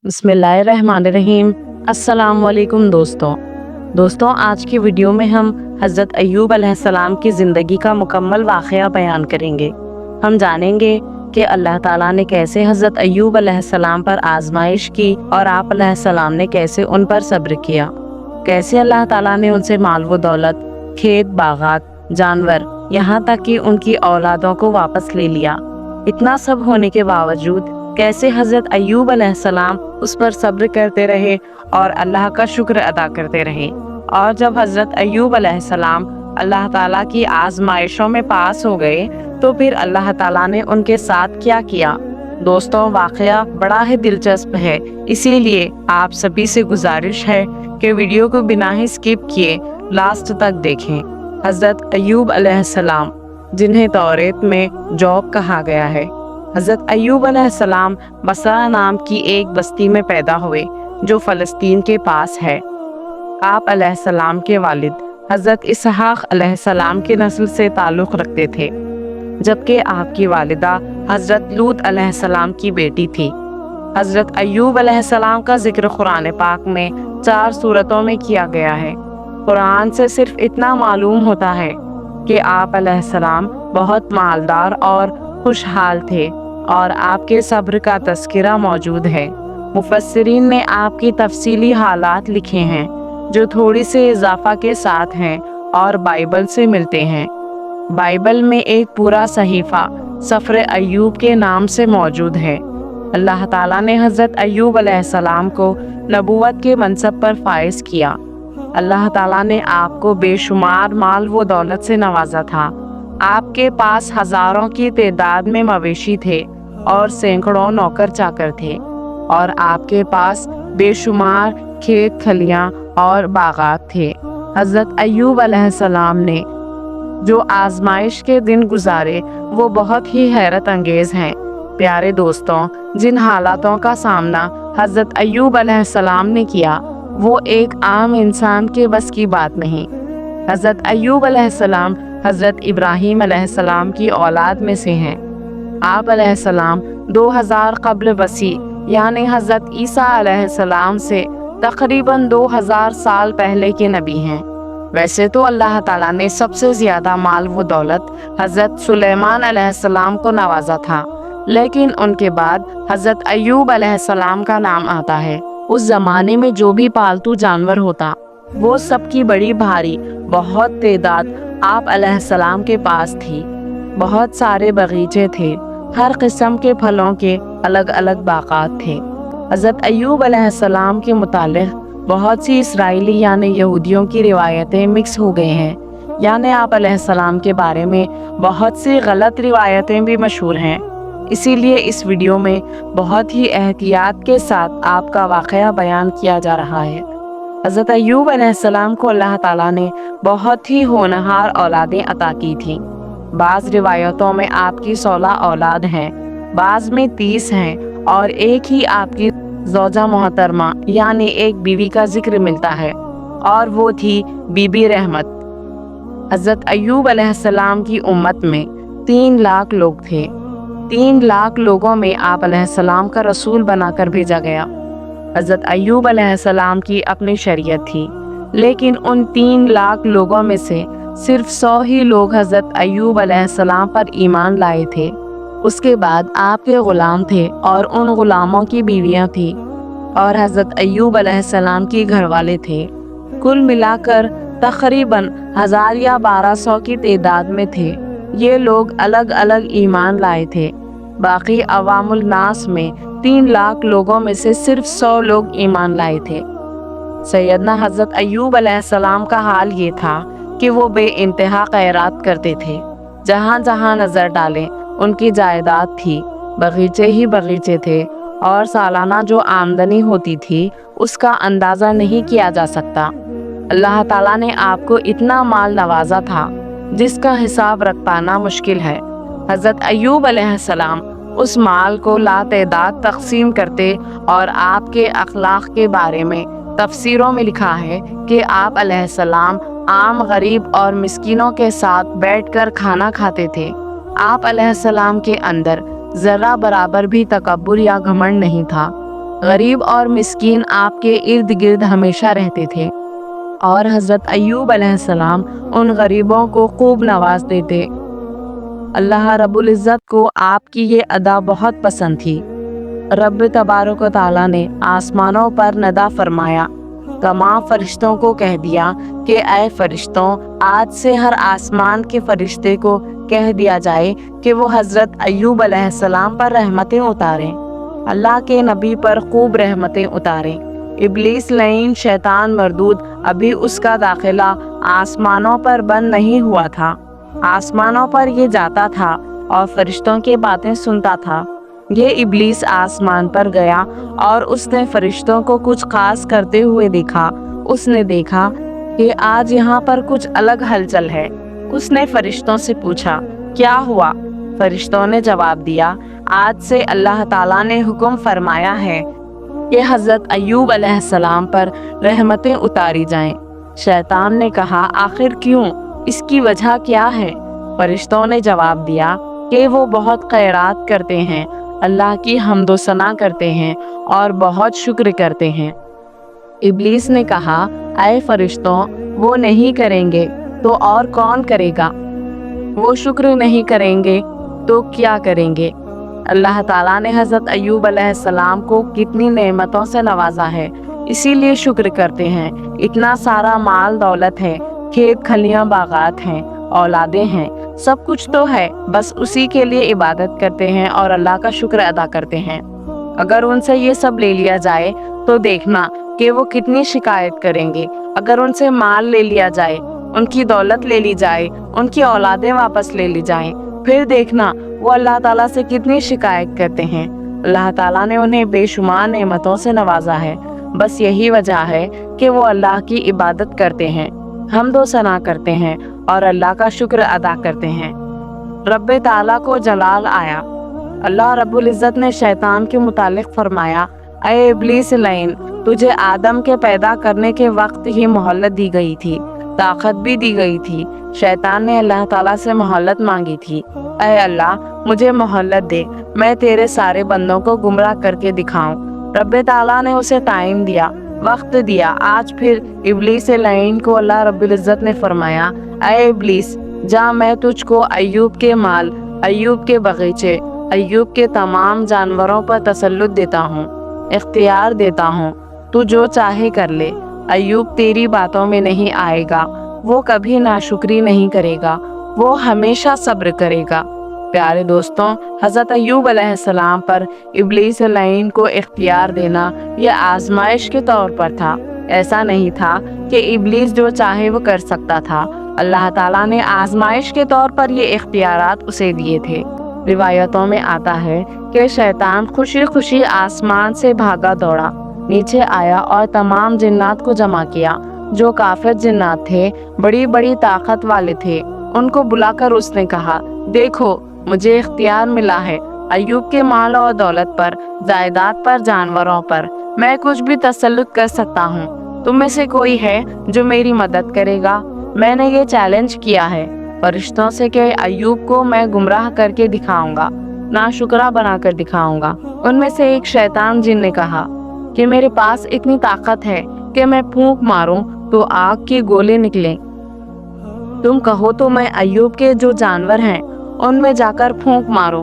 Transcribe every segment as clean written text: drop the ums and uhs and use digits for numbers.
बिस्मिल्लाहिर्रहमानिर्रहीम। अस्सलाम वालेकुम दोस्तों, आज की वीडियो में हम हज़रत अय्यूब अलैहिस्सलाम की ज़िंदगी का मुकम्मल वाक़या बयान करेंगे। हम जानेंगे कि अल्लाह ताला ने कैसे हज़रत अय्यूब अलैहिस्सलाम पर आजमाइश की और आप अलैहिस्सलाम ने कैसे उन पर सब्र किया। कैसे अल्लाह ताला ने उनसे माल व दौलत, खेत, बागात, जानवर, यहाँ तक कि उनकी औलादों को वापस ले लिया। इतना सब होने के बावजूद कैसे हज़रत अय्यूब अलैहिस्सलाम उस पर सब्र करते रहे और अल्लाह का शुक्र अदा करते रहे। और जब हज़रत अय्यूब अलैहिस्सलाम अल्लाह ताला की आजमाइशों में पास हो गए तो फिर अल्लाह ताला ने उनके साथ क्या किया। दोस्तों, वाक़या बड़ा ही दिलचस्प है, इसीलिए आप सभी से गुजारिश है कि वीडियो को बिना ही स्किप किए लास्ट तक देखें। हज़रत अय्यूब अलैहिस्सलाम, जिन्हें तौरात में जॉब कहा गया है, हज़रत अय्यूब अलैहिस्सलाम बसरा नाम की एक बस्ती में पैदा हुए जो फ़लस्तीन के पास है। आप अलैहिस्सलाम के वालिद हज़रत इसहाक़ अलैहिस्सलाम की नस्ल से ताल्लुक़ रखते थे, जबकि आपकी वालिदा हज़रत लूत अलैहिस्सलाम की बेटी थी। हज़रत अय्यूब अलैहिस्सलाम का जिक्र कुरान पाक में 4 सूरतों में किया गया है। कुरान से सिर्फ इतना मालूम होता है कि आप अलैहिस्सलाम बहुत मालदार और खुशहाल थे और आपके सब्र का तज़किरा मौजूद है। मुफस्सिरीन ने आपकी तफसीली हालात लिखे हैं जो थोड़ी से इजाफा के साथ हैं और बाइबल से मिलते हैं। बाइबल में एक पूरा सहीफ़ा सफ़र अय्यूब के नाम से मौजूद है। अल्लाह ताला ने हज़रत अय्यूब अलैहिस्सलाम को नबूवत के मनसब पर फाइज किया। अल्लाह ताला ने आपको बेशुमार माल व दौलत से नवाजा था। आपके पास हज़ारों की तादाद में मवेशी थे और सैकड़ों नौकर चाकर थे, और आपके पास बेशुमार खेत खलियाँ और बागात थे। हज़रत अय्यूब अलैहिस्सलाम ने जो आजमाइश के दिन गुजारे वो बहुत ही हैरत अंगेज़ हैं। प्यारे दोस्तों, जिन हालातों का सामना हज़रत अय्यूब अलैहिस्सलाम ने किया वो एक आम इंसान के बस की बात नहीं। हज़रत अय्यूब अलैहिस्सलाम हज़रत इब्राहीम अलैहिस्सलाम की औलाद में से हैं। आप अलैहिस्सलाम 2000 क़ब्ल वसी यानी हज़रत ईसा अलैहिस्सलाम से तकरीबन 2000 साल पहले के नबी हैं। वैसे तो अल्लाह ताला ने सबसे ज़्यादा माल व दौलत हज़रत सुलेमान अलैहिस्सलाम को नवाजा था, लेकिन उनके बाद हज़रत अय्यूब अलैहिस्सलाम का नाम आता है। उस ज़माने में जो भी पालतू जानवर होता वो सबकी बड़ी भारी बहुत तादाद आप अलैहिस्सलाम के पास थी। बहुत सारे बगीचे थे, हर किस्म के फलों के अलग अलग बागात थे। हज़रत अय्यूब अलैहिस्सलाम के मुतालिक बहुत सी इसराइली यानी यहूदियों की रिवायतें मिक्स हो गई हैं, यानी आप अलैहिस्सलाम के बारे में बहुत सी गलत रिवायतें भी मशहूर हैं। इसीलिए इस वीडियो में बहुत ही एहतियात के साथ आपका वाक़या बयान किया जा रहा है। हज़रत अय्यूब अलैहिस्सलाम को अल्लाह ताला ने बहुत ही होनहार औलादें अता की थीं। बाज़ रिवायतों में आपकी 16 औलाद हैं, बाज़ में 30 हैं और एक ही आपकी ज़ौजा मोहतरमा यानी एक बीवी का जिक्र मिलता है, और वो थी बीबी रहमत। हज़रत अय्यूब अलैहिस्सलाम की उम्मत में 3 लाख लोग थे। 3 लाख लोगों में आप अलैहिस्सलाम का रसूल बनाकर भेजा गया। हज़रत अय्यूब अलैहिस्सलाम की अपनी शरीयत थी, लेकिन उन 3 लाख लोगों में से सिर्फ 100 ही लोग हज़रत अय्यूब अलैहिस्सलाम पर ईमान लाए थे। उसके बाद आपके ग़ुलाम थे और उन ग़ुलामों की बीवियां थी और हज़रत अय्यूब अलैहिस्सलाम की घरवाले थे। कुल मिलाकर तकरीबन 1000 या 1200 की तादाद में थे। ये लोग अलग अलग ईमान लाए थे। बाकी अवामुल नास में 3 लाख लोगों में से सिर्फ 100 लोग ईमान लाए थे। सैयदना हज़रत अय्यूब अलैहिस्सलाम का हाल ये था कि वो बेइंतहा खैरात करते थे। जहाँ जहाँ नज़र डालें उनकी जायदाद थी, बगीचे ही बगीचे थे, और सालाना जो आमदनी होती थी उसका अंदाज़ा नहीं किया जा सकता। अल्लाह ताला ने आपको इतना माल नवाजा था जिसका हिसाब रख पाना मुश्किल है। हज़रत अय्यूब अलैहिस्सलाम उस माल को लातादाद तक़सीम करते, और आपके अखलाक के बारे में तफसीरों में लिखा है कि आप अलैहिस्सलाम आम गरीब और मिस्कीनों के साथ बैठकर खाना खाते थे। आप अलैहिस्सलाम के अंदर ज़रा बराबर भी तकब्बुर या घमंड नहीं था। غریب اور مسکین آپ کے ارد گرد ہمیشہ رہتے تھے اور حضرت ایوب علیہ السلام ان غریبوں کو خوب نواز دیتے۔ اللہ رب العزت کو آپ کی یہ ادا بہت پسند تھی۔ رب تبارک و تعالیٰ نے آسمانوں پر ندا فرمایا، تمام فرشتوں کو کہہ دیا کہ اے فرشتوں، آج سے ہر آسمان کے فرشتے کو کہہ دیا جائے کہ وہ حضرت ایوب علیہ السلام پر رحمتیں اتاریں، اللہ کے نبی پر خوب رحمتیں اتاریں۔ ابلیس لعین شیطان مردود ابھی اس کا داخلہ آسمانوں پر بند نہیں ہوا تھا۔ آسمانوں پر یہ جاتا تھا اور فرشتوں کی باتیں سنتا تھا۔ یہ ابلیس آسمان پر گیا اور اس نے فرشتوں کو کچھ خاص کرتے ہوئے دیکھا۔ اس نے دیکھا کہ آج یہاں پر کچھ الگ ہلچل ہے۔ اس نے فرشتوں سے پوچھا، کیا ہوا؟ فرشتوں نے جواب دیا، آج سے اللہ تعالیٰ نے حکم فرمایا ہے کہ حضرت ایوب علیہ السلام پر رحمتیں اتاری جائیں۔ شیطان نے کہا، آخر کیوں؟ اس کی وجہ کیا ہے؟ فرشتوں نے جواب دیا کہ وہ بہت خیرات کرتے ہیں، اللہ کی حمد و ثنا کرتے ہیں اور بہت شکر کرتے ہیں۔ ابلیس نے کہا، اے فرشتوں، وہ نہیں کریں گے تو اور کون کرے گا؟ وہ شکر نہیں کریں گے تو کیا کریں گے؟ اللہ تعالیٰ نے حضرت ایوب علیہ السلام کو کتنی نعمتوں سے نوازا ہے، اسی لیے شکر کرتے ہیں۔ اتنا سارا مال دولت ہے، کھیت کھلیاں باغات ہیں، اولادیں ہیں، سب کچھ تو ہے، بس اسی کے لیے عبادت کرتے ہیں اور اللہ کا شکر ادا کرتے ہیں۔ اگر ان سے یہ سب لے لیا جائے تو دیکھنا کہ وہ کتنی شکایت کریں گے۔ اگر ان سے مال لے لیا جائے، ان کی دولت لے لی جائے، ان کی اولادیں واپس لے لی جائیں، پھر دیکھنا وہ اللہ تعالیٰ سے کتنی شکایت کرتے ہیں۔ اللہ تعالیٰ نے انہیں بے شمار نعمتوں سے نوازا ہے، بس یہی وجہ ہے کہ وہ اللہ کی عبادت کرتے ہیں، حمد و ثنا کرتے ہیں اور اللہ کا شکر ادا کرتے ہیں۔ رب تعالیٰ کو جلال آیا۔ اللہ رب العزت نے شیطان کے متعلق فرمایا، اے ابلیس لعین، تجھے آدم کے پیدا کرنے کے وقت ہی مہلت دی گئی تھی، طاقت بھی دی گئی تھی۔ شیطان نے اللہ تعالیٰ سے مہلت مانگی تھی، اے اللہ مجھے مہلت دے، میں تیرے سارے بندوں کو گمراہ کر کے دکھاؤں۔ رب تعالیٰ نے اسے ٹائم دیا، وقت دیا۔ آج پھر ابلیس لعین کو اللہ رب العزت نے فرمایا، اے ابلیس جا، میں تجھ کو ایوب کے مال، ایوب کے باغیچے، ایوب کے تمام جانوروں پر تسلط دیتا ہوں، اختیار دیتا ہوں، تو جو چاہے کر لے۔ ایوب تیری باتوں میں نہیں آئے گا، وہ کبھی ناشکری نہیں کرے گا، وہ ہمیشہ صبر کرے گا۔ پیارے دوستوں، حضرت ایوب علیہ السلام پر ابلیس لعین کو اختیار دینا یہ آزمائش کے طور پر تھا۔ ایسا نہیں تھا کہ ابلیس جو چاہے وہ کر سکتا تھا، اللہ تعالیٰ نے آزمائش کے طور پر یہ اختیارات اسے دیے تھے۔ روایتوں میں آتا ہے کہ شیطان خوشی خوشی آسمان سے بھاگا دوڑا، نیچے آیا اور تمام جنات کو جمع کیا جو کافر جنات تھے، بڑی بڑی طاقت والے تھے۔ ان کو بلا کر اس نے کہا، دیکھو مجھے اختیار ملا ہے ایوب کے مال اور دولت پر، جائیداد پر، جانوروں پر، میں کچھ بھی تسلط کر سکتا ہوں۔ تم میں سے کوئی ہے جو میری مدد کرے گا؟ میں نے یہ چیلنج کیا ہے فرشتوں سے کہ ایوب کو میں گمراہ کر کے دکھاؤں گا، ناشکرا بنا کر دکھاؤں گا۔ ان میں سے ایک شیطان جن نے کہا کہ میرے پاس اتنی طاقت ہے کہ میں پھونک ماروں تو آگ کے گولے نکلیں، تم کہو تو میں ایوب کے جو جانور ہیں ان میں جا کر پھونک مارو۔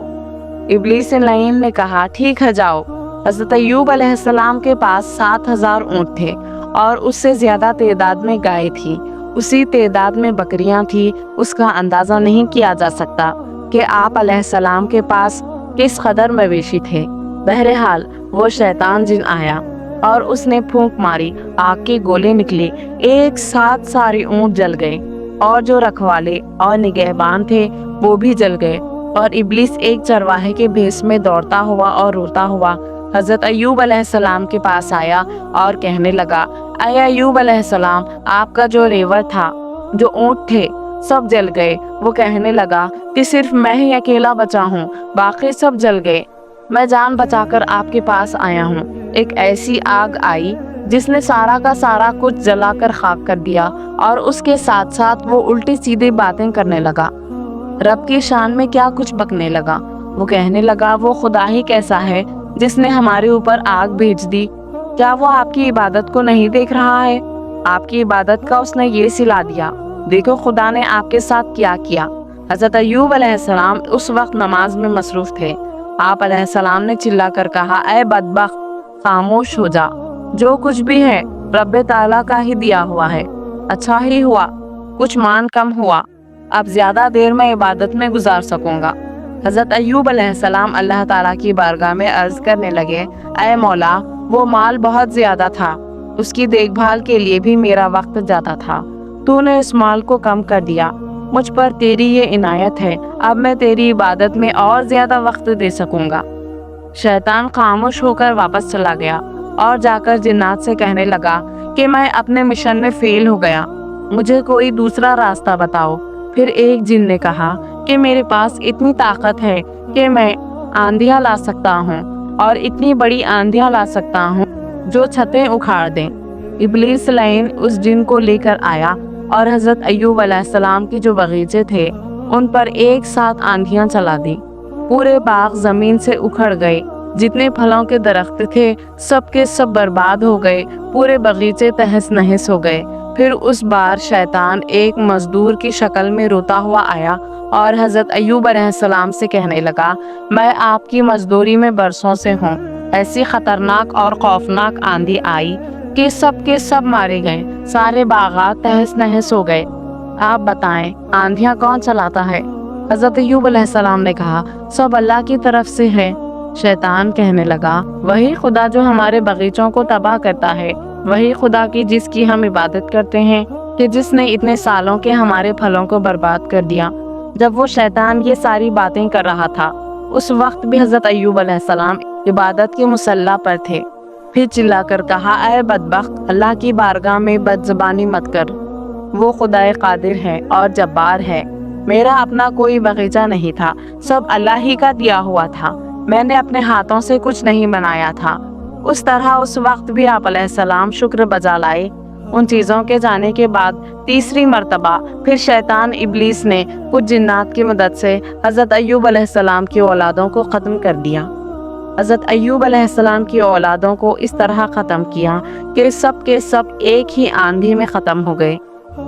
ابلیس لعین نے کہا، ٹھیک ہے جاؤ۔ حضرت ایوب علیہ السلام کے پاس 7,000 اونٹ تھے اور اس سے زیادہ تعداد میں گائے تھی، اسی تعداد میں بکریاں تھی۔ اس کا اندازہ نہیں کیا جا سکتا کہ آپ علیہ السلام کے پاس کس قدر مویشی تھے۔ بہرحال وہ شیطان جن آیا اور اس نے پھونک ماری، آگ کے گولے نکلے، ایک ساتھ سارے اونٹ جل گئے اور جو رکھوالے اور نگہبان تھے وہ بھی جل گئے۔ اور ابلیس ایک چرواہے کے بھیس میں دوڑتا ہوا اور روتا ہوا حضرت ایوب علیہ السلام کے پاس آیا اور کہنے لگا، اے ایوب علیہ السلام، آپ کا جو ریوڑ تھا، جو اونٹ تھے، سب جل گئے۔ وہ کہنے لگا کہ صرف میں ہی اکیلا بچا ہوں، باقی سب جل گئے۔ میں جان بچا کر آپ کے پاس آیا ہوں۔ ایک ایسی آگ آئی جس نے سارا کا سارا کچھ جلا کر خاک کر دیا، اور اس کے ساتھ ساتھ وہ الٹی سیدھی باتیں کرنے لگا، رب کی شان میں کیا کچھ بکنے لگا۔ وہ کہنے لگا، وہ خدا ہی کیسا ہے جس نے ہمارے اوپر آگ بھیج دی؟ کیا وہ آپ کی عبادت کو نہیں دیکھ رہا ہے؟ آپ کی عبادت کا اس نے یہ سلا دیا، دیکھو خدا نے آپ کے ساتھ کیا کیا۔ حضرت ایوب علیہ السلام اس وقت نماز میں مصروف تھے۔ آپ علیہ السلام نے چلا کر کہا، اے بدبخت، خاموش ہو جا، جو کچھ بھی ہے رب تعالیٰ کا ہی دیا ہوا ہے، اچھا ہی ہوا کچھ مان کم ہوا، اب زیادہ دیر میں عبادت میں گزار سکوں گا۔ حضرت ایوب علیہ السلام اللہ تعالیٰ کی بارگاہ میں عرض کرنے لگے، اے مولا، وہ مال بہت زیادہ تھا، اس کی دیکھ بھال کے لیے بھی میرا وقت جاتا تھا، تو نے اس مال کو کم کر دیا، مجھ پر تیری یہ عنایت ہے، اب میں تیری عبادت میں اور زیادہ وقت دے سکوں گا۔ شیطان خاموش ہو کر واپس چلا گیا اور جا کر جنات سے کہنے لگا کہ میں اپنے مشن میں فیل ہو گیا، مجھے کوئی دوسرا راستہ بتاؤ۔ پھر ایک جن نے کہا کہ میرے پاس اتنی طاقت ہے کہ میں آندھیاں لا سکتا ہوں، اور اتنی بڑی آندھیاں لا سکتا ہوں جو چھتیں اکھاڑ دیں۔ ابلیس لعین اس جن کو لے کر آیا اور حضرت ایوب علیہ السلام کے جو باغیچے تھے ان پر ایک ساتھ آندھیاں چلا دی، پورے باغ زمین سے اکھڑ گئے، جتنے پھلوں کے درخت تھے سب کے سب برباد ہو گئے، پورے باغیچے تہس نہس ہو گئے۔ پھر اس بار شیطان ایک مزدور کی شکل میں روتا ہوا آیا اور حضرت ایوب علیہ السلام سے کہنے لگا، میں آپ کی مزدوری میں برسوں سے ہوں، ایسی خطرناک اور خوفناک آندھی آئی کہ سب کے سب مارے گئے، سارے باغات تہس نہس ہو گئے، آپ بتائیں آندھیاں کون چلاتا ہے؟ حضرت ایوب علیہ السلام نے کہا، سب اللہ کی طرف سے ہے۔ شیطان کہنے لگا، وہی خدا جو ہمارے باغیچوں کو تباہ کرتا ہے، وہی خدا کی جس کی ہم عبادت کرتے ہیں، کہ جس نے اتنے سالوں کے ہمارے پھلوں کو برباد کر دیا۔ جب وہ شیطان یہ ساری باتیں کر رہا تھا اس وقت بھی حضرت ایوب علیہ السلام عبادت کے مصلی پر تھے۔ پھر چلا کر کہا، اے بدبخت، اللہ کی بارگاہ میں بد زبانی مت کر، وہ خدا قادر ہے اور جبار ہے، میرا اپنا کوئی باغیچہ نہیں تھا، سب اللہ ہی کا دیا ہوا تھا، میں نے اپنے ہاتھوں سے کچھ نہیں بنایا تھا۔ اس طرح اس وقت بھی آپ علیہ السلام شکر بجا لائے۔ ان چیزوں کے جانے کے بعد تیسری مرتبہ پھر شیطان ابلیس نے کچھ جنات کی مدد سے حضرت ایوب علیہ السلام کی اولادوں کو ختم کر دیا۔ حضرت ایوب علیہ السلام کی اولادوں کو اس طرح ختم کیا کہ سب کے سب ایک ہی آندھی میں ختم ہو گئے۔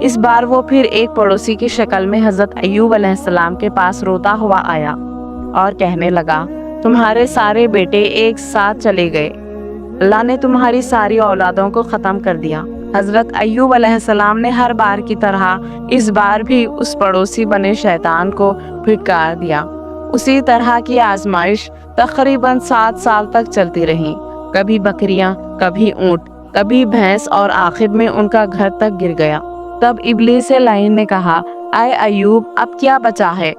اس بار وہ پھر ایک پڑوسی کی شکل میں حضرت ایوب علیہ السلام کے پاس روتا ہوا آیا اور کہنے لگا، تمہارے سارے بیٹے ایک ساتھ چلے گئے، اللہ نے تمہاری ساری اولادوں کو ختم کر دیا۔ حضرت ایوب علیہ السلام نے ہر بار کی طرح اس بار بھی اس پڑوسی بنے شیطان کو پھٹکار دیا۔ اسی طرح کی آزمائش تقریباً 7 سال تک چلتی رہی، کبھی بکریاں، کبھی اونٹ، کبھی بھینس، اور آخر میں ان کا گھر تک گر گیا۔ تب ابلیس لعین نے کہا، اے ایوب، اب کیا بچا ہے؟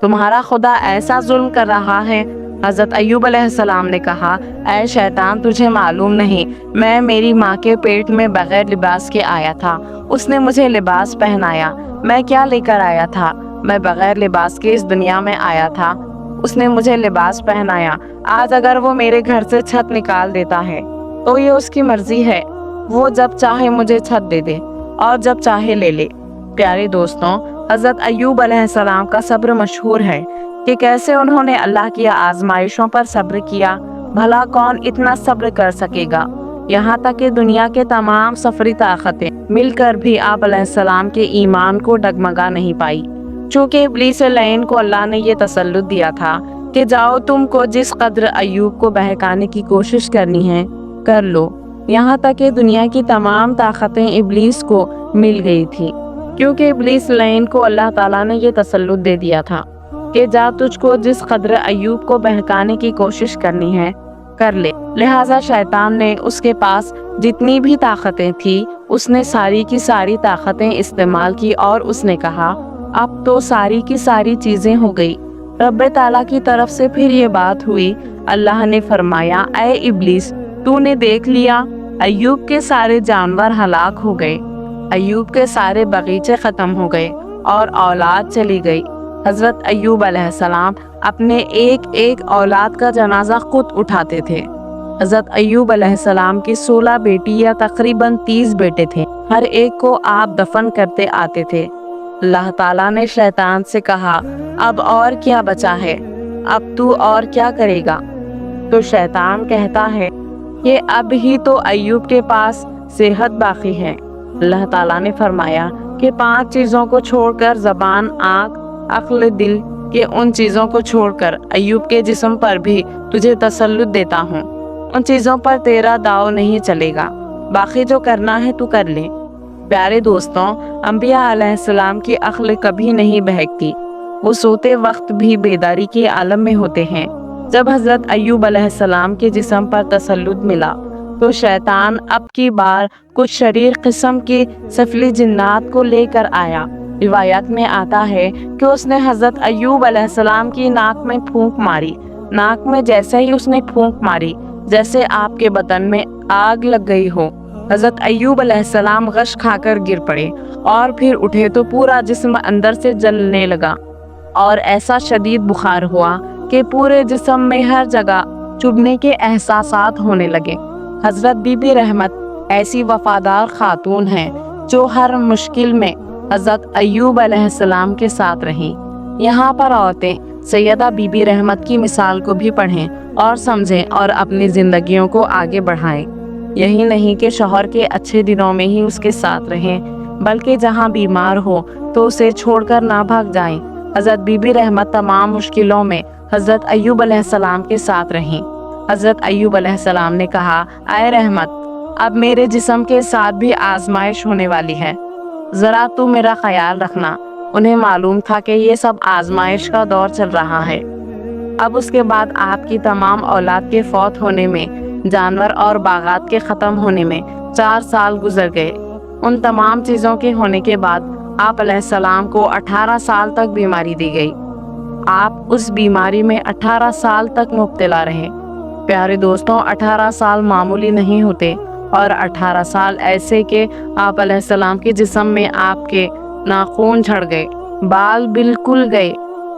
تمہارا خدا ایسا ظلم کر رہا ہے؟ حضرت ایوب علیہ السلام نے کہا، اے شیطان، تجھے معلوم نہیں، میں میری ماں کے پیٹ میں بغیر لباس کے آیا تھا، اس نے مجھے لباس پہنایا، میں کیا لے کر آیا تھا؟ میں بغیر لباس کے اس دنیا میں آیا تھا، اس نے مجھے لباس پہنایا۔ آج اگر وہ میرے گھر سے چھت نکال دیتا ہے تو یہ اس کی مرضی ہے، وہ جب چاہے مجھے چھت دے دے اور جب چاہے لے لے۔ پیارے دوستوں، حضرت ایوب علیہ السلام کا صبر مشہور ہے کہ کیسے انہوں نے اللہ کی آزمائشوں پر صبر کیا۔ بھلا کون اتنا صبر کر سکے گا؟ یہاں تک کہ دنیا کے تمام سفری طاقتیں مل کر بھی آپ علیہ السلام کے ایمان کو ڈگمگا نہیں پائی، چونکہ ابلیس لعین کو اللہ نے یہ تسلط دیا تھا کہ جاؤ، تم کو جس قدر ایوب کو بہکانے کی کوشش کرنی ہے کر لو۔ یہاں تک کہ دنیا کی تمام طاقتیں ابلیس کو مل گئی تھی، کیونکہ ابلیس لعین کو اللہ تعالیٰ نے یہ تسلط دے دیا تھا کہ جا، تجھ کو جس قدر ایوب کو بہکانے کی کوشش کرنی ہے کر لے۔ لہٰذا شیطان نے اس کے پاس جتنی بھی طاقتیں تھی اس نے ساری کی ساری طاقتیں استعمال کی، اور اس نے کہا، اب تو ساری کی ساری چیزیں ہو گئی۔ رب تعالیٰ کی طرف سے پھر یہ بات ہوئی، اللہ نے فرمایا، اے ابلیس، تو نے دیکھ لیا، ایوب کے سارے جانور ہلاک ہو گئے، ایوب کے سارے باغیچے ختم ہو گئے اور اولاد چلی گئی۔ حضرت ایوب علیہ السلام اپنے ایک ایک اولاد کا جنازہ خود اٹھاتے تھے۔ حضرت ایوب علیہ السلام کی 16 بیٹی یا تقریباً 30 بیٹے تھے، ہر ایک کو آپ دفن کرتے آتے تھے۔ اللہ تعالیٰ نے شیطان سے کہا، اب اور کیا بچا ہے؟ اب تو اور کیا کرے گا؟ तो शैतान कहता है कि अब ही तो अय्यूब के पास सेहत बाकी है। अल्लाह ताला ने फरमाया कि 5 चीज़ों को छोड़कर, ज़बान, आँख, अक्ल, दिल के उन चीज़ों को छोड़कर अय्यूब के जिस्म पर भी तुझे तसल्लुत देता हूँ। उन चीज़ों पर तेरा दाव नहीं चलेगा, बाकी जो करना है तू कर ले। प्यारे दोस्तों, अंबिया अलैहिस्सलाम की अक्ल कभी नहीं बहकती। वो सोते वक्त भी बेदारी के आलम में होते हैं। जब हज़रत अय्यूब अलैहिस्सलाम के जिस्म पर तसल्लुत मिला तो शैतान अब की बार कुछ शरीर किस्म की सफली जिन्नात को लेकर आया। रिवायत में आता है कि उसने हज़रत अय्यूब अलैहिस्सलाम की नाक में फूंक मारी। नाक में जैसे ही उसने फूंक मारी, जैसे आपके बदन में आग लग गई हो। हज़रत अय्यूब अलैहिस्सलाम गश खाकर गिर पड़े और फिर उठे तो पूरा जिस्म अंदर से जलने लगा और ऐसा शदीद बुखार हुआ कि पूरे जिस्म में हर जगह चुभने के एहसासात होने लगे। हज़रत बीबी रहमत ऐसी वफादार खातून हैं जो हर मुश्किल में हज़रत अय्यूब अलैहिस्सलाम के साथ रहीं। यहाँ पर औरतें सैयदा बीबी रहमत की मिसाल को भी पढ़ें और समझें और अपनी ज़िंदगियों को आगे बढ़ाएं। यही नहीं कि शौहर के अच्छे दिनों में ही उसके साथ रहें, बल्कि जहाँ बीमार हो तो उसे छोड़कर ना भाग जाएं। हज़रत बीबी रहमत तमाम मुश्किलों में हज़रत अय्यूब अलैहिस्सलाम के साथ रहीं। हज़रत अय्यूब अलैहिस्सलाम ने कहा, आए रहमत, अब मेरे जिस्म के साथ भी आजमाइश होने वाली है, ज़रा तू मेरा ख्याल रखना। उन्हें मालूम था कि ये सब आजमाइश का दौर चल रहा है। अब उसके बाद आपकी तमाम औलाद के फौत होने में, जानवर और बागात के ख़त्म होने में 4 साल गुजर गए। उन तमाम चीज़ों के होने के बाद आप अलैहिस्सलाम को 18 साल तक बीमारी दी गई। आप उस बीमारी में 18 साल तक मुब्तला रहे। प्यारे दोस्तों, 18 साल मामूली नहीं होते और 18 साल ऐसे कि आप अलैहिस्सलाम के जिस्म में आपके नाखून झड़ गए, बाल बिल्कुल गए।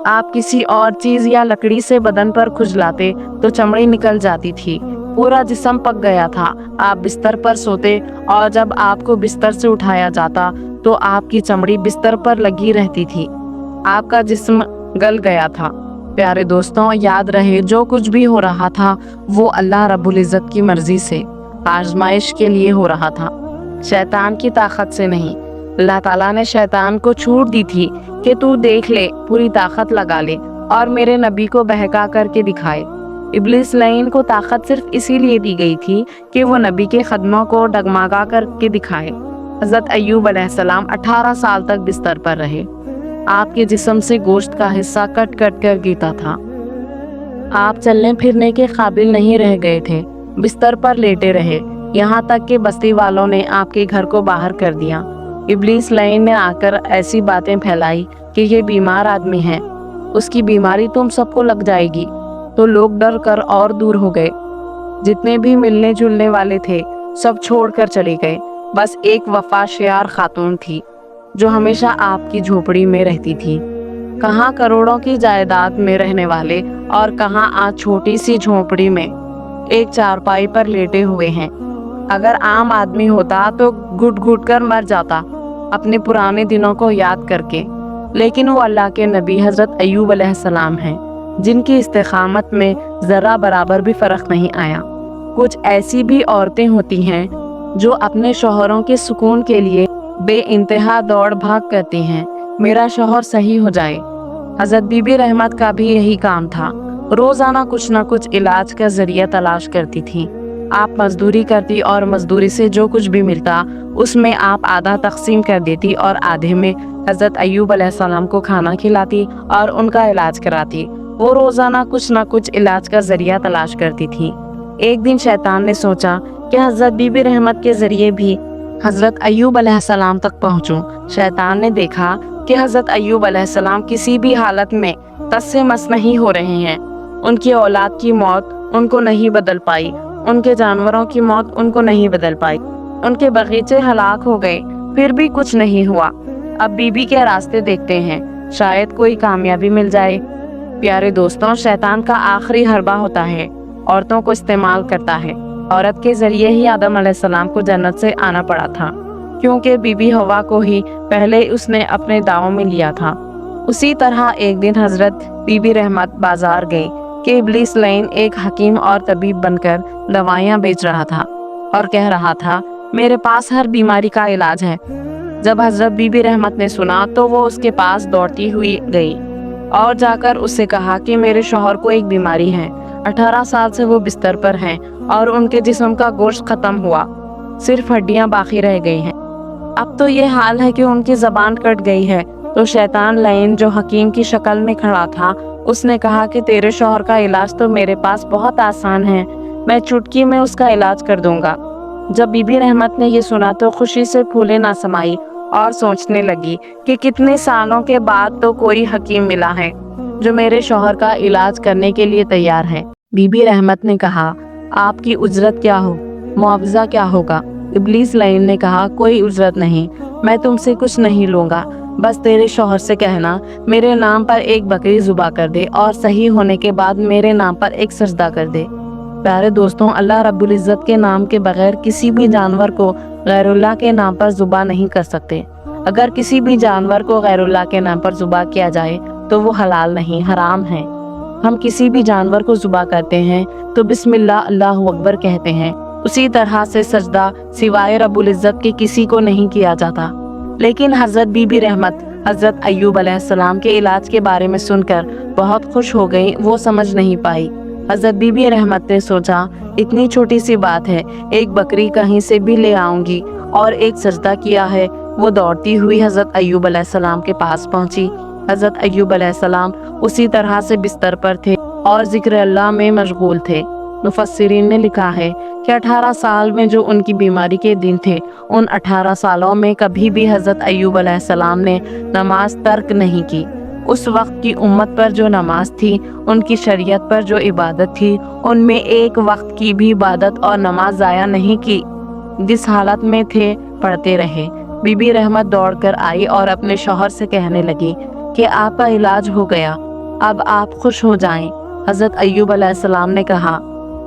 आप किसी और चीज़ या लकड़ी से बदन पर खुजलाते तो चमड़ी निकल जाती थी। पूरा जिस्म पक गया था। आप बिस्तर पर सोते और जब आपको बिस्तर से उठाया जाता तो आपकी चमड़ी बिस्तर पर लगी रहती थी। आपका जिस्म गल गया था। प्यारे दोस्तों, याद रहे, जो कुछ भी हो रहा था वो अल्लाह रब्बुल इज़्ज़त की मर्जी से, आजमाइश के लिए हो रहा था, शैतान की ताकत से नहीं। अल्लाह ताला ने शैतान को छूट दी थी कि तू देख ले, पूरी ताकत लगा ले और मेरे नबी को बहका करके दिखाए। इब्लिस लईन को ताकत सिर्फ इसीलिए दी गई थी कि वो नबी के कदमों को डगमगा करके दिखाए। हज़रत अय्यूब अलैहिस्सलाम 18 साल तक बिस्तर पर रहे। आपके जिस्म से गोश्त का हिस्सा कट कट कर गिरता था। आप चलने फिरने के काबिल नहीं रह गए थे, बिस्तर पर लेटे रहे, यहाँ तक कि बस्ती वालों ने आपके घर को बाहर कर दिया। इब्लिस लईन ने आकर ऐसी बातें फैलाई कि ये बीमार आदमी है, उसकी बीमारी तुम सबको लग जाएगी। तो लोग डर कर और दूर हो गए। जितने भी मिलने जुलने वाले थे सब छोड़कर चले गए। बस एक वफादार खातून थी जो हमेशा आपकी झोपड़ी में रहती थी। कहाँ करोड़ों की जायदाद में रहने वाले और कहाँ आज छोटी सी झोपड़ी में एक चारपाई पर लेटे हुए हैं। अगर आम आदमी होता तो घुट घुट कर मर जाता अपने पुराने दिनों को याद करके, लेकिन वो अल्लाह के नबी हज़रत अय्यूब अलैहिस्सलाम हैं जिनकी इस्तिकामत में ज़रा बराबर भी फ़र्क नहीं आया। कुछ ऐसी भी औरतें होती हैं जो अपने शौहरों के सुकून के लिए बेइंतहा दौड़ भाग करती हैं, मेरा शौहर सही हो जाए। हज़रत बीबी रहमत का भी यही काम था। रोज़ाना कुछ ना कुछ इलाज का ज़रिया तलाश करती थी। आप मजदूरी करती और मजदूरी से जो कुछ भी मिलता उसमें आप आधा तकसीम कर देती और आधे में हज़रत अय्यूब अलैहिस्सलाम को खाना खिलाती और उनका इलाज कराती। वो रोज़ाना कुछ ना कुछ इलाज का ज़रिया तलाश करती थी। एक दिन शैतान ने सोचा कि हज़रत बीबी रहमत के ज़रिए भी हज़रत अय्यूब अलैहिस्सलाम तक पहुँचूं। शैतान ने देखा कि हज़रत अय्यूब अलैहिस्सलाम किसी भी हालत में तस से मस नहीं हो रहे हैं। उनकी औलाद की मौत उनको नहीं बदल पाई, उनके जानवरों की मौत उनको नहीं बदल पाई, उनके बगीचे हलाक हो गए, फिर भी कुछ नहीं हुआ। अब बीबी के रास्ते देखते हैं, शायद कोई कामयाबी मिल जाए। प्यारे दोस्तों, शैतान का आखिरी हरबा होता है, औरतों को इस्तेमाल करता है। औरत के जरिए ही आदम अलैहिस्सलाम को जन्नत से आना पड़ा था, क्योंकि बीबी हवा को ही पहले उसने अपने दाव में लिया था। उसी तरह एक दिन हज़रत बीबी रहमत बाजार गई। کہ इब्लीस लईन एक हकीम और तबीब बनकर दवाइयाँ बेच रहा था और कह रहा था, मेरे पास हर बीमारी का इलाज है। जब हजरत बीबी रहमत ने सुना तो वो उसके पास दौड़ती हुई गई और जाकर उससे कहा कि मेरे शौहर को एक बीमारी है, 18 साल से वो बिस्तर पर हैं और उनके जिस्म का गोश्त खत्म हुआ, सिर्फ हड्डियां बाकी रह गई हैं। अब तो ये हाल है कि उनकी जबान कट गई है। तो शैतान लईन जो हकीम की शक्ल में खड़ा था, उसने कहा कि तेरे शौहर का इलाज तो मेरे पास बहुत आसान है, मैं चुटकी में उसका इलाज कर दूंगा। जब बीबी रहमत ने ये सुना तो खुशी से फूले ना समाई और सोचने लगी कि कितने सालों के बाद तो कोई हकीम मिला है जो मेरे शौहर का इलाज करने के लिए तैयार है। बीबी रहमत ने कहा, आपकी उजरत क्या हो, मुआवजा क्या होगा? इब्लीस लईन ने कहा, कोई उजरत नहीं, मैं तुमसे कुछ नहीं लूंगा, बस तेरे शौहर से कहना मेरे नाम पर एक बकरी जुबा कर दे और सही होने के बाद मेरे नाम पर एक सजदा कर दे। प्यारे दोस्तों, अल्लाह रब्बुल इज़्ज़त के नाम के बगैर किसी भी जानवर को गैरुल्लाह के नाम पर जुबा नहीं कर सकते। अगर किसी भी जानवर को गैरुल्लाह के नाम पर जुबा किया जाए तो वो हलाल नहीं, हराम है। हम किसी भी जानवर को जुबा करते हैं तो बिस्मिल्लाह अल्लाहु अकबर कहते हैं। उसी तरह से सजदा सिवाय रब्बुल इज़्ज़त के किसी को नहीं किया जाता। लेकिन हजरत बीबी रहमत हजरत अय्यूब अलैहिस्सलाम के इलाज के बारे में सुनकर बहुत खुश हो गई। वो समझ नहीं पाई। हजरत बीबी रहमत ने सोचा, इतनी छोटी सी बात है, एक बकरी कहीं से भी ले आऊंगी और एक सजदा किया है। वो दौड़ती हुई हजरत अय्यूब अलैहिस्सलाम के पास पहुंची। हजरत अय्यूब अलैहिस्सलाम उसी तरह से बिस्तर पर थे और जिक्र अल्लाह में मशगूल थे। मुफस्सिरीन ने लिखा है कि 18 साल में जो उनकी बीमारी के दिन थे, उन 18 सालों में कभी भी हजरत अय्यूब अलैहिस्सलाम ने नमाज तर्क नहीं की। उस वक्त की उम्मत पर जो नमाज थी, उनकी शरीयत पर जो इबादत थी, उनमें एक वक्त की भी इबादत और नमाज ज़ाया नहीं की। जिस हालत में थे पढ़ते रहे। बीबी रहमत दौड़कर आई और अपने शौहर से कहने लगी कि आपका इलाज हो गया, अब आप खुश हो जाएं। हजरत अय्यूब अलैहिस्सलाम ने कहा,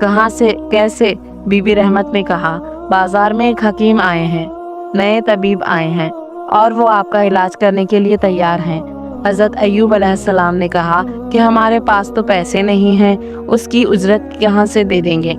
कहाँ से, कैसे? बीबी रहमत ने कहा, बाजार में एक हकीम आए हैं, नए तबीब आए हैं और वो आपका इलाज करने के लिए तैयार हैं। हजरत अय्यूब अलैहिस्सलाम ने कहा कि हमारे पास तो पैसे नहीं हैं, उसकी उजरत कहाँ से दे देंगे?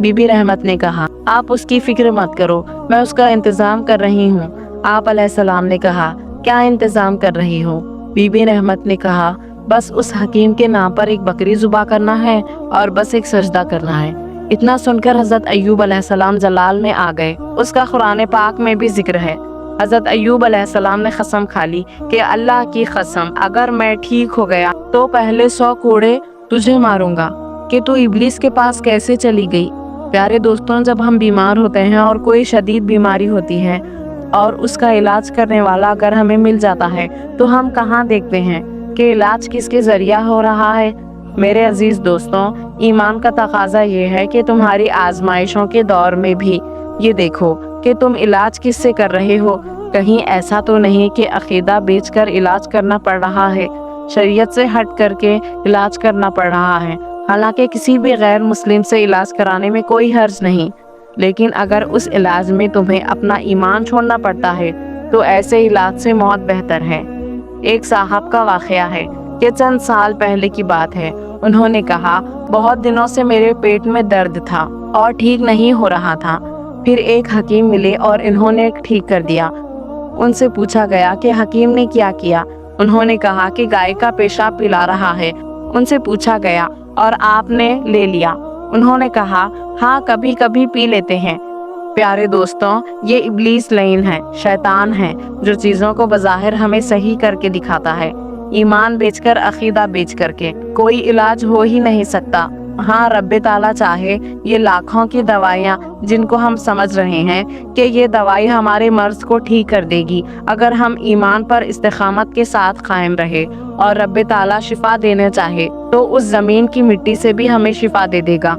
बीबी रहमत ने कहा, आप उसकी फिक्र मत करो, मैं उसका इंतज़ाम कर रही हूँ। आप अलैहिस्सलाम ने कहा, क्या इंतज़ाम कर रही हो? बीबी रहमत ने कहा, बस उस हकीम के नाम पर एक बकरी जुबा करना है और बस एक सजदा करना है। इतना सुनकर हजरत अय्यूब अलैहिस्सलाम जलाल में आ गए। उसका कुरान पाक में भी जिक्र है। हजरत अय्यूब अलैहिस्सलाम ने कसम खा ली कि अल्लाह की कसम, अगर मैं ठीक हो गया तो पहले 100 कोड़े तुझे मारूंगा कि तू इब्लीस के पास कैसे चली गई। प्यारे दोस्तों, जब हम बीमार होते हैं और कोई शदीद बीमारी होती है और उसका इलाज करने वाला अगर हमें मिल जाता है तो हम कहाँ देखते हैं कि इलाज किसके जरिया हो रहा है। मेरे अजीज दोस्तों, ईमान का तकाजा ये है कि तुम्हारी आजमाइशों के दौर में भी ये देखो कि तुम इलाज किससे कर रहे हो। कहीं ऐसा तो नहीं कि अकीदा बेचकर इलाज करना पड़ रहा है, शरीयत से हट करके इलाज करना पड़ रहा है। हालांकि किसी भी गैर मुस्लिम से इलाज कराने में कोई हर्ज नहीं, लेकिन अगर उस इलाज में तुम्हें अपना ईमान छोड़ना पड़ता है तो ऐसे इलाज से मौत बेहतर है। एक साहब का वाकया है कि चंद साल पहले की बात है। उन्होंने कहा, बहुत दिनों से मेरे पेट में दर्द था और ठीक नहीं हो रहा था। फिर एक हकीम मिले और इन्होंने ठीक कर दिया। उनसे पूछा गया कि हकीम ने क्या किया? उन्होंने कहा कि गाय का पेशाब पिला रहा है। उनसे पूछा गया, और आपने ले लिया? उन्होंने कहा, हाँ, कभी कभी पी लेते हैं। प्यारे दोस्तों, ये इब्लीस लईन है, शैतान है, जो चीज़ों को बज़ाहिर हमें सही करके दिखाता है। ईमान बेचकर, अकीदा बेच करके कोई इलाज हो ही नहीं सकता। हाँ, रब्बे ताला चाहे ये लाखों की दवाइयाँ जिनको हम समझ रहे हैं कि ये दवाई हमारे मर्ज को ठीक कर देगी, अगर हम ईमान पर इस्तिकामत के साथ कायम रहे और रब्बे ताला शिफा देना चाहे तो उस ज़मीन की मिट्टी से भी हमें शिफा दे देगा।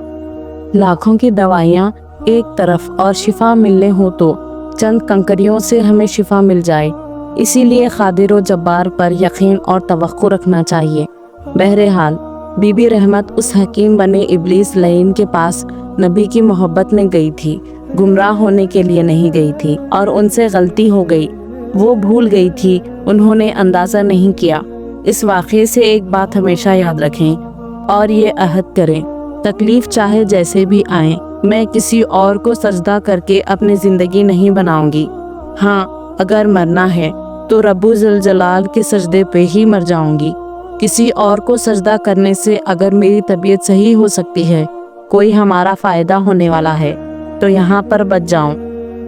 लाखों की दवाइयाँ एक तरफ और शिफा मिलने हो तो चंद कंकरियों से हमें शिफा मिल जाए। इसीलिए खादिर व जब्बार पर यकीन और तवक्कुल रखना चाहिए। बहरहाल बीबी रहमत उस हकीम बने इब्लीस लईन के पास नबी की मोहब्बत में गई थी, गुमराह होने के लिए नहीं गई थी, और उनसे गलती हो गई, वो भूल गई थी, उन्होंने अंदाज़ा नहीं किया। इस वाक़े से एक बात हमेशा याद रखें और ये अहद करें, तकलीफ चाहे जैसे भी आए, मैं किसी और को सजदा करके अपनी ज़िंदगी नहीं बनाऊंगी। हाँ, अगर मरना है तो रब्बुल जलाल के सजदे पे ही मर जाऊंगी। किसी और को सजदा करने से अगर मेरी तबीयत सही हो सकती है, कोई हमारा फ़ायदा होने वाला है, तो यहाँ पर बच जाऊं।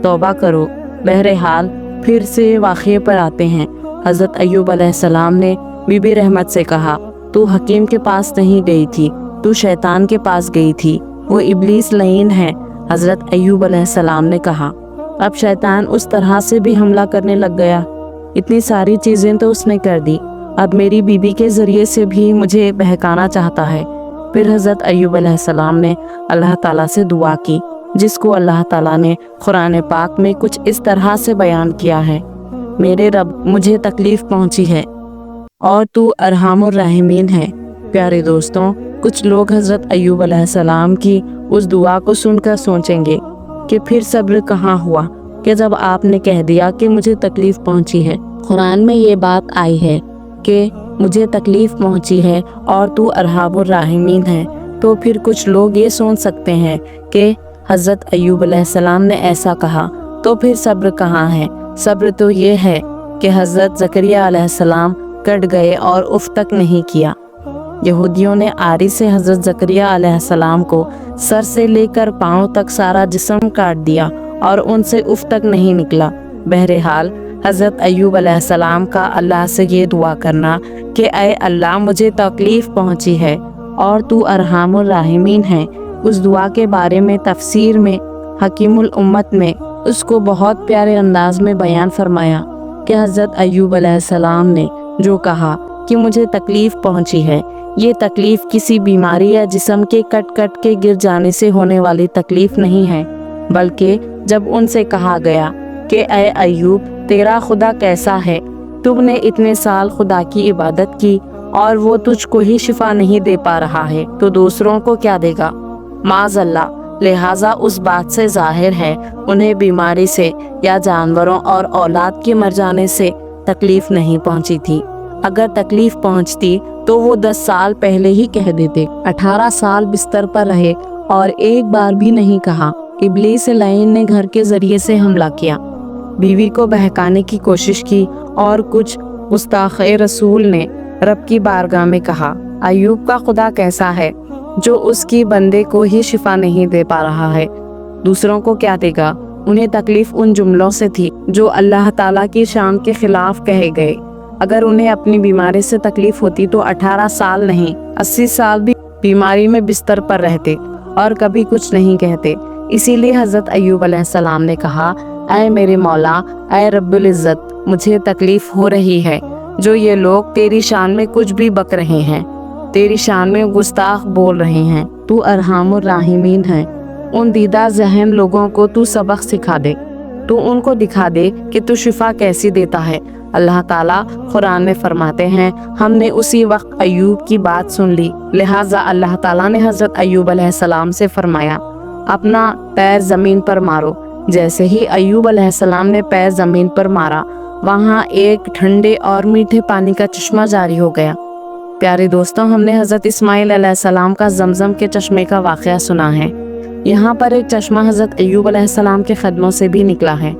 तौबा करो। बहरहाल फिर से वाक़े पर आते हैं। हज़रत अय्यूब अलैहिस्सलाम ने बीबी रहमत से कहा, तू हकीम के पास नहीं गई थी, तू शैतान के पास गई थी, वो इब्लीस लईन है। हज़रत अय्यूब अलैहिस्सलाम ने कहा, अब शैतान उस तरह से भी हमला करने लग गया। इतनी सारी चीज़ें तो उसने कर दी, अब मेरी बीबी के ज़रिए से भी मुझे बहकाना चाहता है। फिर हज़रत अय्यूब अलैहिस्सलाम ने अल्लाह ताला से दुआ की, जिसको अल्लाह ताला ने कुरान पाक में कुछ इस तरह से बयान किया है, मेरे रब, मुझे तकलीफ़ पहुंची है और तू अरहमुर राहिमीन है। प्यारे दोस्तों, कुछ लोग हज़रत अय्यूब अलैहिस्सलाम की उस दुआ को सुनकर सोचेंगे कि फिर सब्र कहाँ हुआ कि जब आपने कह दिया कि मुझे तकलीफ़ पहुंची है। कुरान में ये बात आई है कि मुझे तकलीफ़ पहुंची है और तू अरहमुर राहिमीन है, तो फिर कुछ लोग ये सोच सकते हैं कि हज़रत अय्यूब अलैहिस्सलाम ने ऐसा कहा, तो फिर सब्र कहाँ है। सब्र तो ये है कि हज़रत ज़करिया अलैहिस्सलाम कट गए और उफ तक नहीं किया। यहूदियों ने आरी से हज़रत ज़करिया अलैहिस्सलाम को सर से लेकर पाँव तक सारा जिस्म काट दिया और उनसे उफ तक नहीं निकला। बहरहाल हज़रत अय्यूब अलैहिस्सलाम का अल्लाह से ये दुआ करना कि ऐ अल्लाह, मुझे तकलीफ़ पहुंची है और तू अरहमुर राहिमीन है, उस दुआ के बारे में तफसीर में हकीमुल उम्मत में उसको बहुत प्यारे अंदाज में बयान फरमाया कि हज़रत अय्यूब अलैहिस्सलाम ने जो कहा कि मुझे तकलीफ़ पहुंची है, ये तकलीफ़ किसी बीमारी या जिस्म के कट कट के गिर जाने से होने वाली तकलीफ़ नहीं है, बल्कि जब उनसे कहा गया कि ऐ अय्यूब, तेरा खुदा कैसा है, तुमने इतने साल खुदा की इबादत की और वो तुझको ही शिफा नहीं दे पा रहा है, तो दूसरों को क्या देगा। माज़अल्लाह, लिहाजा उस बात से जाहिर है उन्हें बीमारी से या जानवरों और औलाद के मर जाने से तकलीफ़ नहीं पहुंची थी। अगर तकलीफ़ पहुंचती तो वो 10 साल पहले ही कह देते। 18 साल बिस्तर पर रहे और एक बार भी नहीं कहा। इब्लीस लईन ने घर के ज़रिए से हमला किया, बीवी को बहकाने की कोशिश की और कुछ गुस्ताख़े रसूल ने रब की बारगाह में कहा, अय्यूब का खुदा कैसा है जो उसकी बंदे को ही शिफा नहीं दे पा रहा है, दूसरों को क्या देगा। उन्हें तकलीफ़ उन जुमलों से थी जो अल्लाह ताला की शान के खिलाफ कहे गए। अगर उन्हें अपनी बीमारी से तकलीफ़ होती तो 18 साल नहीं 80 साल भी बीमारी में बिस्तर पर रहते और कभी कुछ नहीं कहते। इसीलिए हज़रत अय्यूब अलैहिस्सलाम ने कहा, ऐ मेरे मौला, ऐ रब्बुल इज़्ज़त, मुझे तकलीफ़ हो रही है जो ये लोग तेरी शान में कुछ भी बक रहे हैं, तेरी शान में गुस्ताख बोल रहे हैं। तू अरहमुर राहिमीन है। उन दीदा जहन लोगों को तू सबक सिखा दे, तू उनको दिखा दे कि तू शिफा कैसी देता है। अल्लाह ताला कुरान में फरमाते हैं, हमने उसी वक्त अय्यूब की बात सुन ली, लिहाजा अल्लाह ताला ने हज़रत अय्यूब अलैहिस्सलाम से फरमाया, अपना पैर ज़मीन पर मारो। जैसे ही अय्यूब अलैहिस्सलाम ने पैर ज़मीन पर मारा, वहाँ एक ठंडे और मीठे पानी का चश्मा जारी हो गया। प्यारे दोस्तों, हमने हज़रत इस्माइल अलैहिस्सलाम का जमजम के चश्मे का वाक़या सुना है। यहाँ पर एक चश्मा हज़रत अय्यूब अलैहिस्सलाम के क़दमों से भी निकला है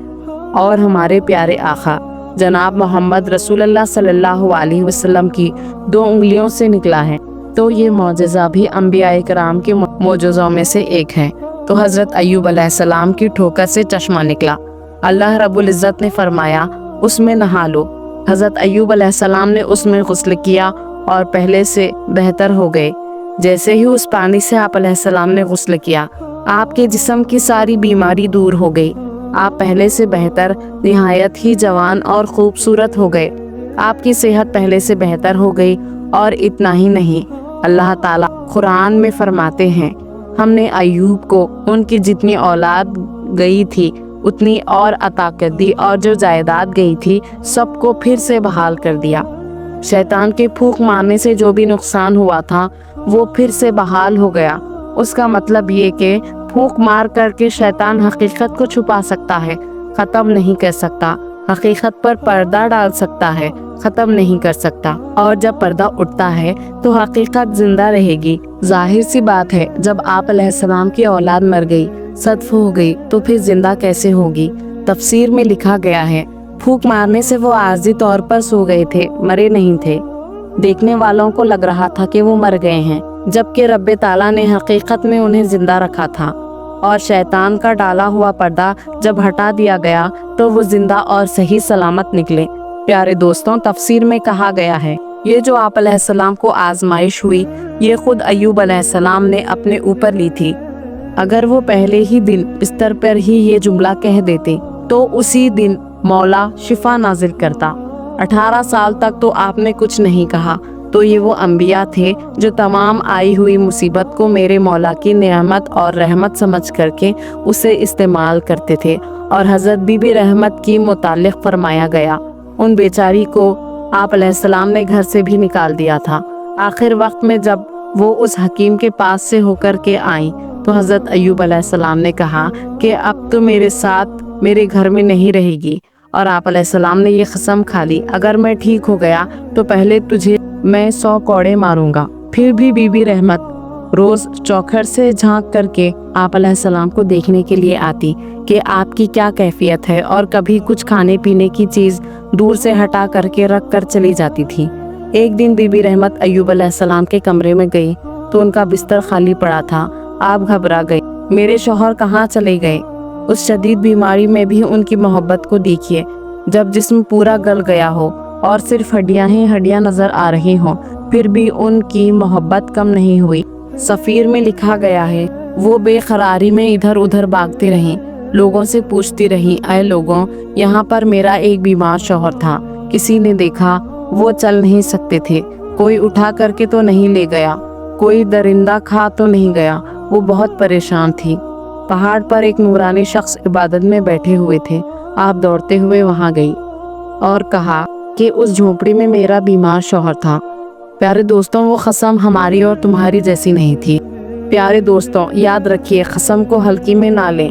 और हमारे प्यारे आका जनाब मोहम्मद रसूलुल्लाह सल्लल्लाहु अलैहि वसल्लम की 2 उंगलियों से निकला है। तो ये मौजज़ा भी अंबिया कराम के मौजज़ों में से एक है। तो हज़रत अय्यूब अलैहिस्सलाम की ठोकर से चश्मा निकला। अल्लाह रब्बुल इज़्ज़त ने फरमाया, उसमें नहा लो। हज़रत अय्यूब अलैहिस्सलाम ने उसमें गुस्ल किया और पहले से बेहतर हो गए। जैसे ही उस पानी से आप अलैहिस्सलाम ने गुस्ल किया, आपके जिस्म की सारी बीमारी दूर हो गई। आप पहले से बेहतर, निहायत ही जवान और खूबसूरत हो गए। आपकी सेहत पहले से बेहतर हो गई। और इतना ही नहीं, अल्लाह ताला कुरान में फरमाते हैं, हमने अय्यूब को उनकी जितनी औलाद गई थी उतनी और अता कर दी, और जो जायदाद गई थी सबको फिर से बहाल कर दिया। शैतान के फूंक मारने से जो भी नुकसान हुआ था वो फिर से बहाल हो गया। उसका मतलब ये कि फूंक मार करके शैतान हकीकत को छुपा सकता है, ख़त्म नहीं कर सकता। حقیقت پر پردہ ڈال سکتا ہے، ختم نہیں کر سکتا، اور جب پردہ اٹھتا ہے تو حقیقت زندہ رہے گی۔ ظاہر سی بات ہے، جب آپ علیہ السلام کی اولاد مر گئی، صدف ہو گئی، تو پھر زندہ کیسے ہوگی؟ تفسیر میں لکھا گیا ہے، پھونک مارنے سے وہ عارضی طور پر سو گئے تھے، مرے نہیں تھے۔ دیکھنے والوں کو لگ رہا تھا کہ وہ مر گئے ہیں، جبکہ رب تعالیٰ نے حقیقت میں انہیں زندہ رکھا تھا، اور شیطان کا ڈالا ہوا پردہ جب ہٹا دیا گیا تو وہ زندہ اور صحیح سلامت نکلے۔ پیارے دوستوں، تفسیر میں کہا گیا ہے، یہ جو آپ علیہ السلام کو آزمائش ہوئی، یہ خود ایوب علیہ السلام نے اپنے اوپر لی تھی۔ اگر وہ پہلے ہی دن بستر پر ہی یہ جملہ کہہ دیتے تو اسی دن مولا شفا نازل کرتا۔ 18 سال تک تو آپ نے کچھ نہیں کہا، تو یہ وہ انبیاء تھے جو تمام آئی ہوئی مصیبت کو میرے مولا کی نعمت اور رحمت سمجھ کر کے اسے استعمال کرتے تھے۔ اور حضرت بی بی رحمت کی متعلق فرمایا گیا، ان بیچاری کو آپ علیہ السلام نے گھر سے بھی نکال دیا تھا۔ آخر وقت میں جب وہ اس حکیم کے پاس سے ہو کر کے آئیں تو حضرت ایوب علیہ السلام نے کہا کہ اب تو میرے ساتھ میرے گھر میں نہیں رہے گی، اور آپ علیہ السلام نے یہ قسم کھا لی، اگر میں ٹھیک ہو گیا تو پہلے تجھے میں 100 کوڑے ماروں گا۔ پھر بھی بی بی رحمت روز چوکھٹ سے جھانک کر کے آپ علیہ السلام کو دیکھنے کے لیے آتی کہ آپ کی کیا کیفیت ہے، اور کبھی کچھ کھانے پینے کی چیز دور سے ہٹا کر کے رکھ کر چلی جاتی تھی۔ ایک دن بی بی رحمت ایوب علیہ السلام کے کمرے میں گئی تو ان کا بستر خالی پڑا تھا۔ آپ گھبرا گئی، میرے شوہر کہاں چلے گئے؟ اس شدید بیماری میں بھی ان کی محبت کو دیکھیے، جب جسم پورا گل گیا ہو اور صرف ہڈیاں ہی ہڈیاں نظر آ رہی ہوں، پھر بھی ان کی محبت کم نہیں ہوئی۔ سفیر میں لکھا گیا ہے، وہ بے قراری میں ادھر ادھر بھاگتی رہیں، لوگوں سے پوچھتی رہیں، اے لوگوں، یہاں پر میرا ایک بیمار شوہر تھا، کسی نے دیکھا؟ وہ چل نہیں سکتے تھے، کوئی اٹھا کر کے تو نہیں لے گیا، کوئی درندہ کھا تو نہیں گیا، وہ بہت پریشان تھی۔ پہاڑ پر ایک نورانی شخص عبادت میں بیٹھے ہوئے تھے، آپ دوڑتے ہوئے وہاں گئی اور کہا کہ اس جھونپڑی میں میرا بیمار شوہر تھا۔ پیارے دوستوں، وہ قسم ہماری اور تمہاری جیسی نہیں تھی۔ پیارے دوستوں، یاد رکھیے، قسم کو ہلکی میں نہ لیں۔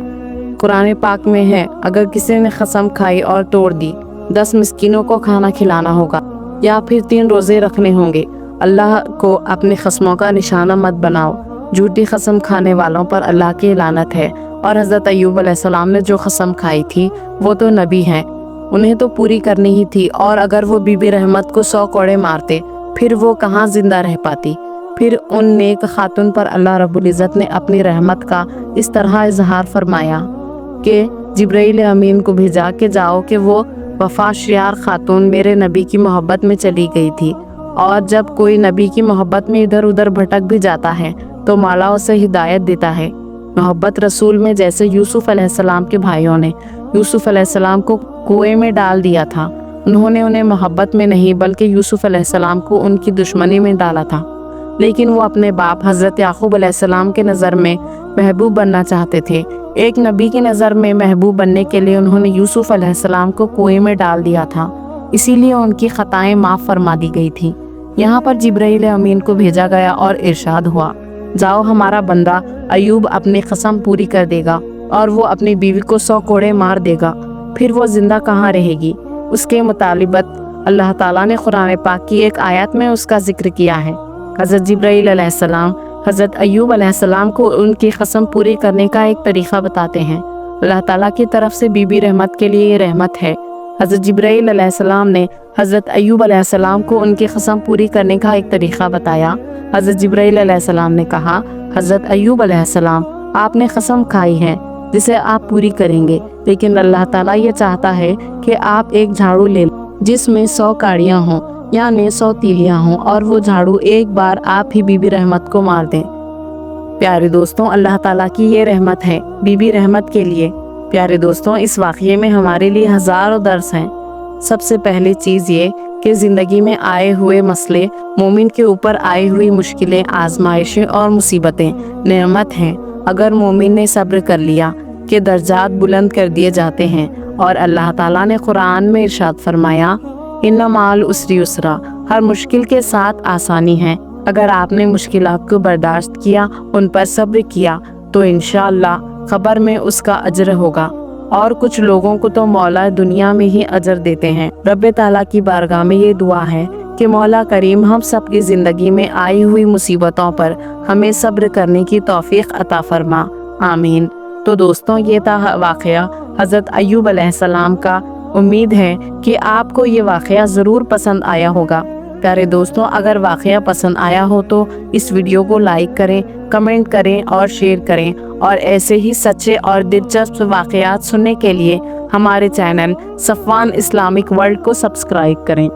قرآن پاک میں ہے، اگر کسی نے قسم کھائی اور توڑ دی، 10 مسکینوں کو کھانا کھلانا ہوگا، یا پھر 3 روزے رکھنے ہوں گے۔ اللہ کو اپنی قسموں کا نشانہ مت بناؤ، جھوٹی قسم کھانے والوں پر اللہ کی لعنت ہے۔ اور حضرت ایوب علیہ السلام نے جو قسم کھائی تھی وہ تو نبی ہیں، انہیں تو پوری کرنی ہی تھی، اور اگر وہ بی بی رحمت کو 100 کوڑے مارتے پھر وہ کہاں زندہ رہ پاتی؟ پھر ان نیک خاتون پر اللہ رب العزت نے اپنی رحمت کا اس طرح اظہار فرمایا کہ جبرائیل امین کو بھیجا کہ جاؤ کہ وہ وفاشیار خاتون میرے نبی کی محبت میں چلی گئی تھی، اور جب کوئی نبی کی محبت میں ادھر ادھر بھٹک بھی جاتا ہے تو مولا اسے ہدایت دیتا ہے۔ محبت رسول میں جیسے یوسف علیہ السلام کے بھائیوں نے یوسف علیہ السلام کو کنویں میں ڈال دیا تھا، انہوں نے انہیں محبت میں نہیں بلکہ یوسف علیہ السلام کو ان کی دشمنی میں ڈالا تھا، لیکن وہ اپنے باپ حضرت یعقوب علیہ السلام کے نظر میں محبوب بننا چاہتے تھے۔ ایک نبی کی نظر میں محبوب بننے کے لیے انہوں نے یوسف علیہ السلام کو کنویں میں ڈال دیا تھا، اسی لیے ان کی خطائیں معاف فرما دی گئی تھی۔ یہاں پر جبرائیل امین کو بھیجا گیا اور ارشاد ہوا، جاؤ، ہمارا بندہ ایوب اپنی قسم پوری کر دے گا اور وہ اپنی بیوی کو 100 کوڑے مار دے گا، پھر وہ زندہ کہاں رہے گی؟ اس کے مطالبت اللہ تعالیٰ نے قرآن پاک کی ایک آیت میں اس کا ذکر کیا ہے۔ حضرت جبرائیل علیہ السلام حضرت ایوب علیہ السلام کو ان کی قسم پوری کرنے کا ایک طریقہ بتاتے ہیں۔ اللہ تعالیٰ کی طرف سے بی بی رحمت کے لیے یہ رحمت ہے۔ حضرت جبرائیل علیہ السلام نے حضرت ایوب علیہ السلام کو ان کی قسم پوری کرنے کا ایک طریقہ بتایا۔ حضرت جبرائیل علیہ السلام نے کہا، حضرت ایوب علیہ السلام، آپ نے قسم کھائی ہے جسے آپ پوری کریں گے، لیکن اللہ تعالیٰ یہ چاہتا ہے کہ آپ ایک جھاڑو لے لیں جس میں 100 کاڑیاں ہوں، یعنی 100 تیلیاں ہوں، اور وہ جھاڑو ایک بار آپ ہی بی بی رحمت کو مار دیں۔ پیارے دوستوں، اللہ تعالیٰ کی یہ رحمت ہے بی بی رحمت کے لیے۔ پیارے دوستوں، اس واقعے میں ہمارے لیے ہزاروں درس ہیں۔ سب سے پہلی چیز یہ کہ زندگی میں آئے ہوئے مسئلے، مومن کے اوپر آئی ہوئی مشکلیں، آزمائشیں اور مصیبتیں نعمت ہیں۔ اگر مومن نے صبر کر لیا کہ درجات بلند کر دیے جاتے ہیں، اور اللہ تعالیٰ نے قرآن میں ارشاد فرمایا، اِنَّ مَعَ الْعُسْرِ یُسْرًا، ہر مشکل کے ساتھ آسانی ہے۔ اگر آپ نے مشکلات کو برداشت کیا، ان پر صبر کیا، تو انشاءاللہ قبر میں اس کا اجر ہوگا۔ اور کچھ لوگوں کو تو مولا دنیا میں ہی اجر دیتے ہیں۔ رب تعالیٰ کی بارگاہ میں یہ دعا ہے کہ مولا کریم ہم سب کی زندگی میں آئی ہوئی مصیبتوں پر ہمیں صبر کرنے کی توفیق عطا فرما، آمین۔ تو دوستوں یہ تھا واقعہ حضرت ایوب علیہ السلام کا۔ امید ہے کہ آپ کو یہ واقعہ ضرور پسند آیا ہوگا۔ پیارے دوستوں، اگر واقعہ پسند آیا ہو تو اس ویڈیو کو لائک کریں، کمنٹ کریں اور شیئر کریں، اور ایسے ہی سچے اور دلچسپ واقعات سننے کے لیے ہمارے چینل صفوان اسلامک ورلڈ کو سبسکرائب کریں۔